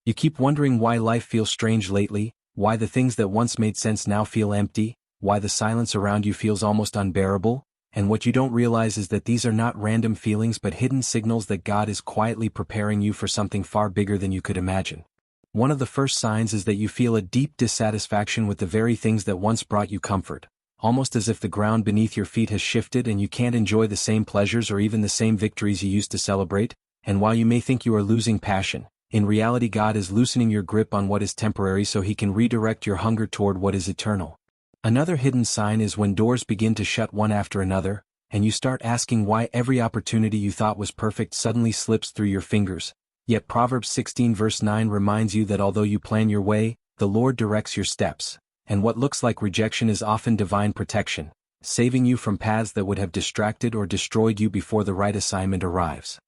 You keep wondering why life feels strange lately, why the things that once made sense now feel empty, why the silence around you feels almost unbearable, and what you don't realize is that these are not random feelings but hidden signals that God is quietly preparing you for something far bigger than you could imagine. One of the first signs is that you feel a deep dissatisfaction with the very things that once brought you comfort, almost as if the ground beneath your feet has shifted and you can't enjoy the same pleasures or even the same victories you used to celebrate. And while you may think you are losing passion, in reality God is loosening your grip on what is temporary so He can redirect your hunger toward what is eternal. Another hidden sign is when doors begin to shut one after another, and you start asking why every opportunity you thought was perfect suddenly slips through your fingers. Yet Proverbs 16 verse 9 reminds you that although you plan your way, the Lord directs your steps, and what looks like rejection is often divine protection, saving you from paths that would have distracted or destroyed you before the right assignment arrives.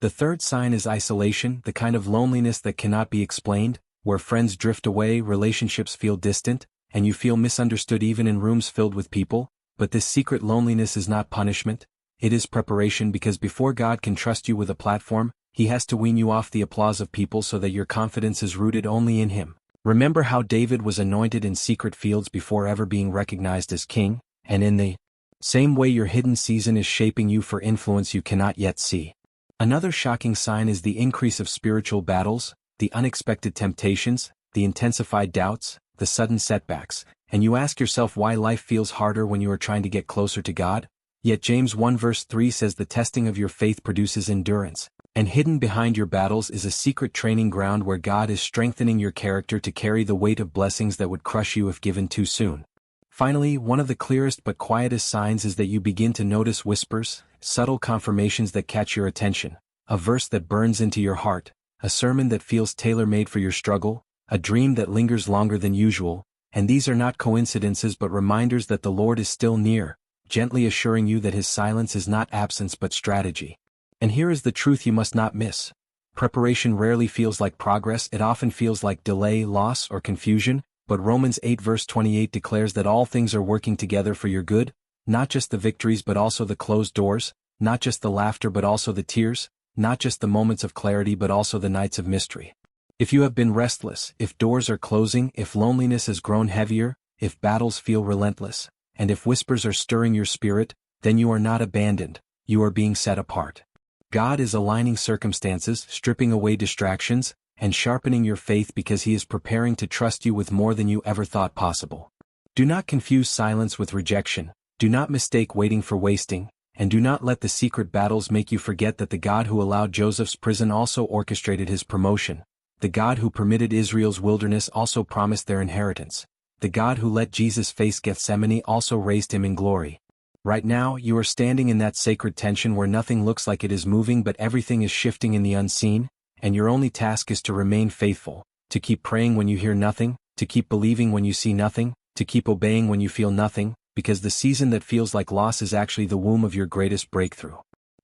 The third sign is isolation, the kind of loneliness that cannot be explained, where friends drift away, relationships feel distant, and you feel misunderstood even in rooms filled with people. But this secret loneliness is not punishment, it is preparation, because before God can trust you with a platform, He has to wean you off the applause of people so that your confidence is rooted only in Him. Remember how David was anointed in secret fields before ever being recognized as king, and in the same way your hidden season is shaping you for influence you cannot yet see. Another shocking sign is the increase of spiritual battles, the unexpected temptations, the intensified doubts, the sudden setbacks, and you ask yourself why life feels harder when you are trying to get closer to God? Yet James 1 verse 3 says the testing of your faith produces endurance, and hidden behind your battles is a secret training ground where God is strengthening your character to carry the weight of blessings that would crush you if given too soon. Finally, one of the clearest but quietest signs is that you begin to notice whispers, subtle confirmations that catch your attention, a verse that burns into your heart, a sermon that feels tailor-made for your struggle, a dream that lingers longer than usual, and these are not coincidences but reminders that the Lord is still near, gently assuring you that His silence is not absence but strategy. And here is the truth you must not miss. Preparation rarely feels like progress, it often feels like delay, loss, or confusion, but Romans 8 verse 28 declares that all things are working together for your good, not just the victories but also the closed doors, not just the laughter but also the tears, not just the moments of clarity but also the nights of mystery. If you have been restless, if doors are closing, if loneliness has grown heavier, if battles feel relentless, and if whispers are stirring your spirit, then you are not abandoned, you are being set apart. God is aligning circumstances, stripping away distractions, and sharpening your faith because He is preparing to trust you with more than you ever thought possible. Do not confuse silence with rejection, do not mistake waiting for wasting, and do not let the secret battles make you forget that the God who allowed Joseph's prison also orchestrated his promotion. The God who permitted Israel's wilderness also promised their inheritance. The God who let Jesus face Gethsemane also raised Him in glory. Right now, you are standing in that sacred tension where nothing looks like it is moving but everything is shifting in the unseen, and your only task is to remain faithful, to keep praying when you hear nothing, to keep believing when you see nothing, to keep obeying when you feel nothing, because the season that feels like loss is actually the womb of your greatest breakthrough.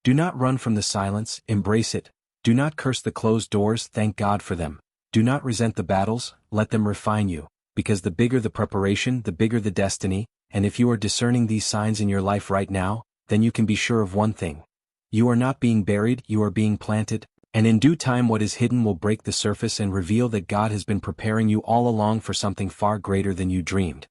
Do not run from the silence, embrace it. Do not curse the closed doors, thank God for them. Do not resent the battles, let them refine you, because the bigger the preparation, the bigger the destiny, and if you are discerning these signs in your life right now, then you can be sure of one thing. You are not being buried, you are being planted, and in due time what is hidden will break the surface and reveal that God has been preparing you all along for something far greater than you dreamed.